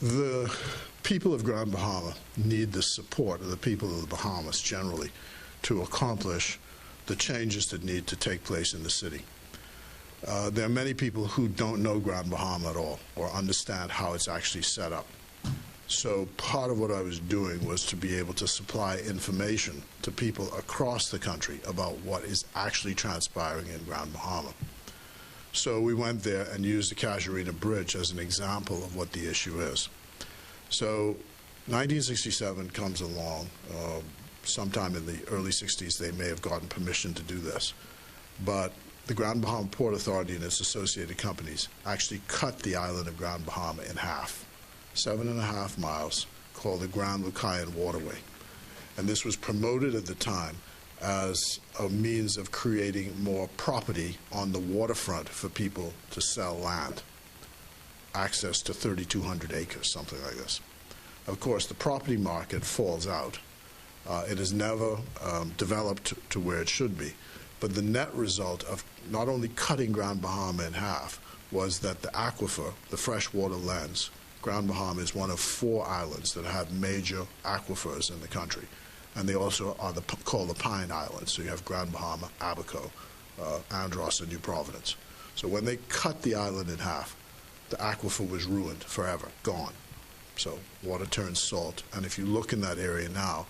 The people of Grand Bahama need the support of the people of the Bahamas generally to accomplish the changes that need to take place in the city. There are many people who don't know Grand Bahama at all or understand how it's actually set up. So part of what I was doing was to be able to supply information to people across the country about what is actually transpiring in Grand Bahama. So we went there and used the Casurina Bridge as an example of what the issue is. So 1967 comes along. Sometime in the early 60s, they may have gotten permission to do this. But the Grand Bahama Port Authority and its associated companies actually cut the island of Grand Bahama in half, 7.5 miles, called the Grand Lucayan Waterway. And this was promoted at the time as a means of creating more property on the waterfront for people to sell land, access to 3,200 acres, something like this. Of course, the property market falls out. It has never developed to where it should be. But the net result of not only cutting Grand Bahama in half was that the aquifer, the freshwater lens, Grand Bahama is one of 4 islands that have major aquifers in the country. And they also are called the Pine Islands. So you have Grand Bahama, Abaco, Andros, and New Providence. So when they cut the island in half, the aquifer was ruined forever, gone. So water turns salt. And if you look in that area now,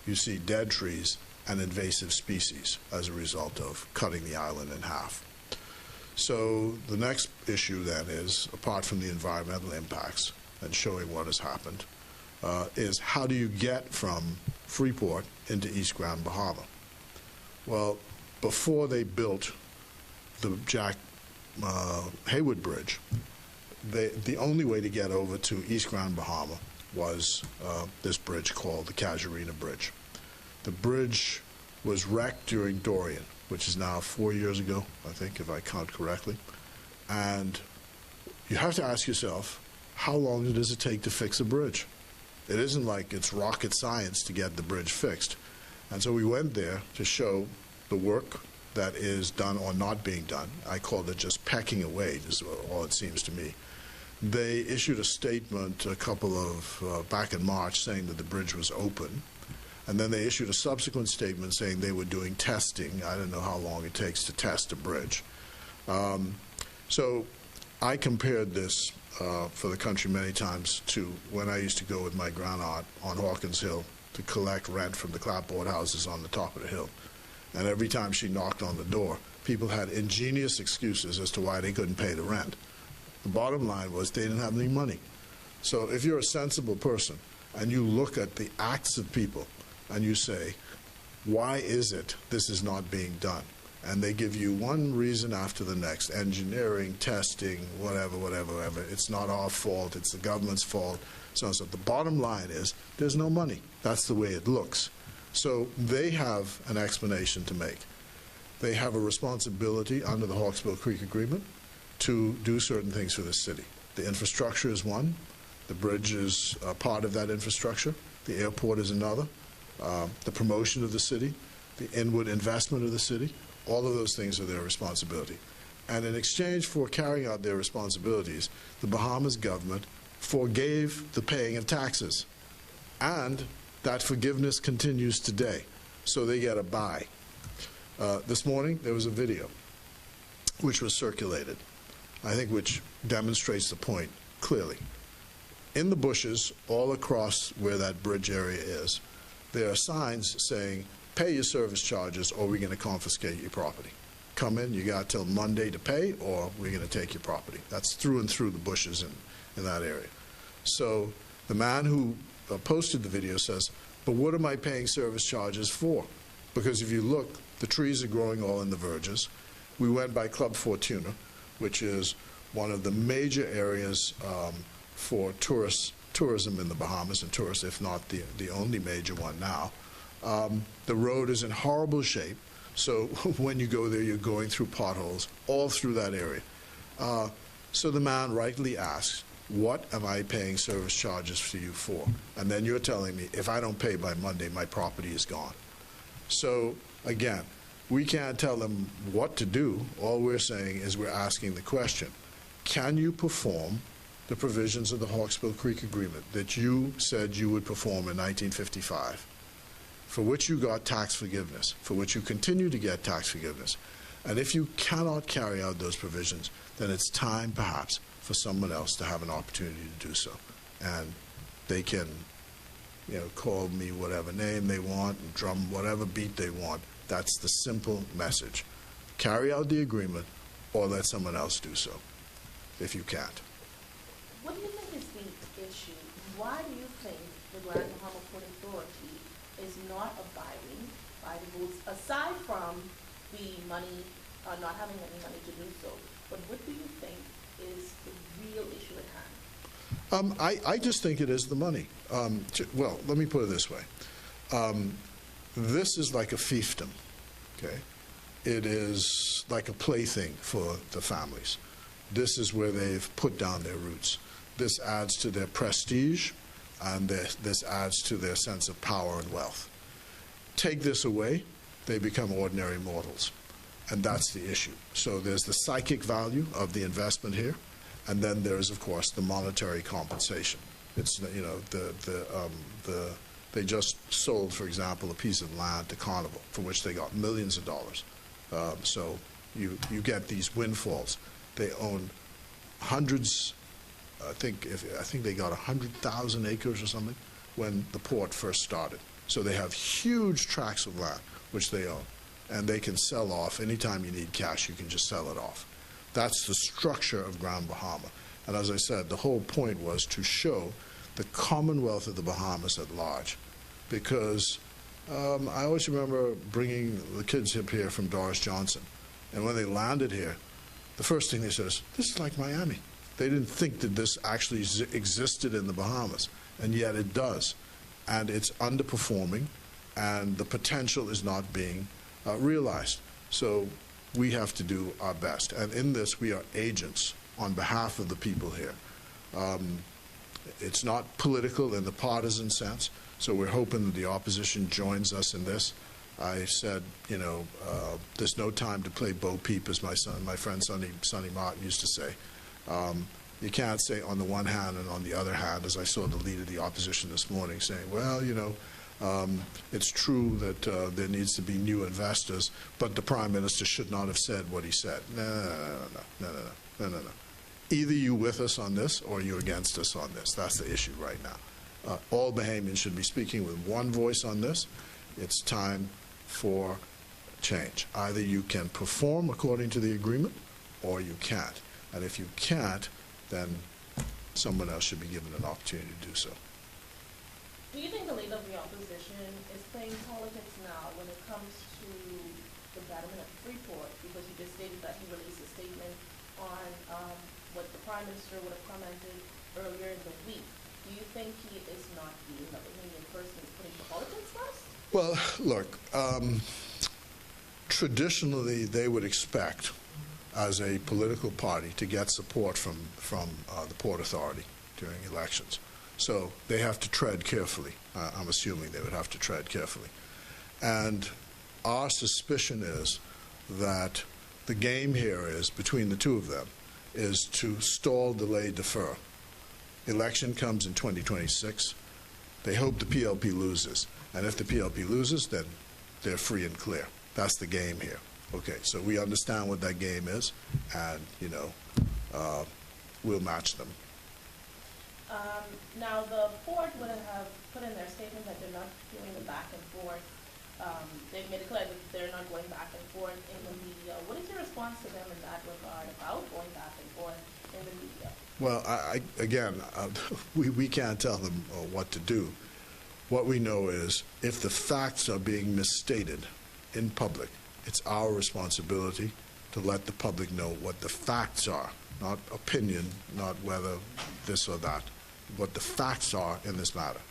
you see dead trees and invasive species as a result of cutting the island in half. So the next issue then is, apart from the environmental impacts and showing what has happened, is how do you get from Freeport into East Grand Bahama? Well, before they built the Jack Haywood Bridge, the only way to get over to East Grand Bahama was this bridge called the Casurina Bridge. The bridge was wrecked during Dorian, which is now 4 years ago, I think, if I count correctly. And you have to ask yourself, how long does it take to fix a bridge? It isn't like it's rocket science to get the bridge fixed. And so we went there to show the work that is done or not being done. I called it just pecking away, is all it seems to me. They issued a statement back in March saying that the bridge was open. And then they issued a subsequent statement saying they were doing testing. I don't know how long it takes to test a bridge. So I compared this for the country many times to when I used to go with my grandaunt on Hawkins Hill to collect rent from the clapboard houses on the top of the hill. And every time she knocked on the door, people had ingenious excuses as to why they couldn't pay the rent. The bottom line was they didn't have any money. So if you're a sensible person and you look at the acts of people and you say, why is it this is not being done? And they give you one reason after the next, engineering, testing, whatever. It's not our fault, it's the government's fault. So the bottom line is there's no money. That's the way it looks. So they have an explanation to make. They have a responsibility under the Hawksbill Creek Agreement to do certain things for the city. The infrastructure is one. The bridge is a part of that infrastructure. The airport is another. The promotion of the city, the inward investment of the city, all of those things are their responsibility. And in exchange for carrying out their responsibilities, the Bahamas government forgave the paying of taxes. And that forgiveness continues today. So they get a buy. This morning, there was a video which was circulated, I think which demonstrates the point clearly. In the bushes all across where that bridge area is, there are signs saying, pay your service charges or we're going to confiscate your property. Come in, you got till Monday to pay or we're going to take your property. That's through and through the bushes in that area. So the man who posted the video says, but what am I paying service charges for? Because if you look, the trees are growing all in the verges. We went by Club Fortuna, which is one of the major areas for tourism in the Bahamas, and tourists, if not the only major one now. The road is in horrible shape, so when you go there, you're going through potholes all through that area. So the man rightly asks, what am I paying service charges to you for? And then you're telling me, if I don't pay by Monday, my property is gone. So again, we can't tell them what to do. All we're saying is we're asking the question, can you perform the provisions of the Hawksbill Creek Agreement that you said you would perform in 1955, for which you got tax forgiveness, for which you continue to get tax forgiveness. And if you cannot carry out those provisions, then it's time, perhaps, for someone else to have an opportunity to do so. And they can, call me whatever name they want and drum whatever beat they want. That's the simple message. Carry out the agreement or let someone else do so, if you can't. What do you think is the issue? Why do you think the Grand Bahama Port Authority is not abiding by the rules, aside from the money, not having any money to do so? But what do you think is the real issue at hand? I just think it is the money. Well, let me put it this way. This is like a fiefdom, okay? It is like a plaything for the families. This is where they've put down their roots. This adds to their prestige, and this adds to their sense of power and wealth. Take this away, they become ordinary mortals, and that's the issue. So there's the psychic value of the investment here, and then there's, of course, the monetary compensation. It's, they just sold, for example, a piece of land to Carnival, for which they got millions of dollars. So you get these windfalls. They own hundreds. I think they got 100,000 acres or something when the port first started. So they have huge tracts of land which they own, and they can sell off anytime you need cash. You can just sell it off. That's the structure of Grand Bahama. And as I said, the whole point was to show the Commonwealth of the Bahamas at large, because I always remember bringing the kids up here from Doris Johnson, and when they landed here, the first thing they said is, "This is like Miami." They didn't think that this actually existed in the Bahamas, and yet it does. And it's underperforming, and the potential is not being realized. So we have to do our best. And in this, we are agents on behalf of the people here. It's not political in the partisan sense, so we're hoping that the opposition joins us in this. I said, there's no time to play Bo Peep, as my friend Sonny Martin used to say. You can't say on the one hand and on the other hand, as I saw the leader of the opposition this morning saying, well, it's true that there needs to be new investors, but the Prime Minister should not have said what he said. No. Either you with us on this or you're against us on this. That's the issue right now. All Bahamians should be speaking with one voice on this. It's time for change. Either you can perform according to the agreement or you can't. And if you can't, then someone else should be given an opportunity to do so. Do you think the leader of the opposition is playing politics now when it comes to the betterment of Freeport? Because he just stated that he released a statement on what the Prime Minister would have commented earlier in the week. Do you think he is not being a Bahamian person is putting politics first? Well, look, traditionally they would expect, as a political party, to get support from the Port Authority during elections. So they have to tread carefully. I'm assuming they would have to tread carefully. And our suspicion is that the game here is, between the two of them, is to stall, delay, defer. Election comes in 2026. They hope the PLP loses. And if the PLP loses, then they're free and clear. That's the game here. Okay, so we understand what that game is, and, we'll match them. Now, the port would have put in their statement that they're not doing the back and forth. They've made it clear that they're not going back and forth in the media. What is your response to them in that regard about going back and forth in the media? Well, we can't tell them what to do. What we know is, if the facts are being misstated in public, it's our responsibility to let the public know what the facts are, not opinion, not whether this or that, what the facts are in this matter.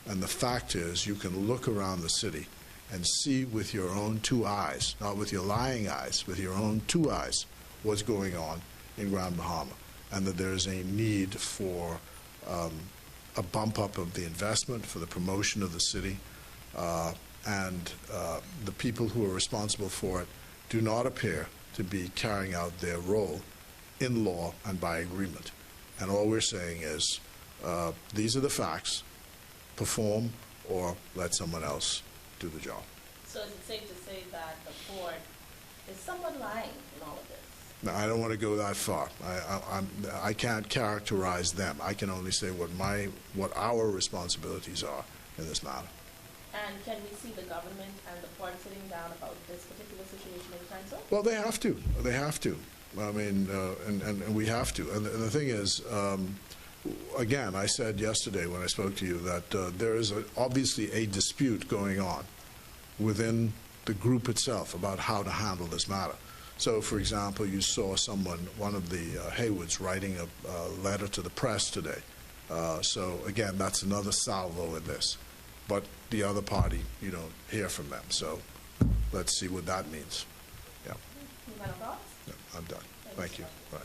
And the fact is, you can look around the city and see with your own two eyes, not with your lying eyes, with your own two eyes, what's going on in Grand Bahama, and that there is a need for a bump up of the investment, for the promotion of the city, and the people who are responsible for it do not appear to be carrying out their role in law and by agreement. And all we're saying is, these are the facts, perform or let someone else do the job. So is it safe to say that the port is somewhat lying in all of this? Now, I don't want to go that far. I can't characterize them. I can only say what our responsibilities are in this matter. And can we see the government and the port sitting down about this particular situation anytime soon? Well, they have to. They have to. I mean, and we have to. And the thing is, again, I said yesterday when I spoke to you that there is obviously a dispute going on within the group itself about how to handle this matter. So, for example, you saw one of the Haywoods, writing a letter to the press today. So, again, that's another salvo in this. But the other party, you don't hear from them. So, let's see what that means. Yeah. Any final thoughts? Yeah, I'm done. Thank you. Bye.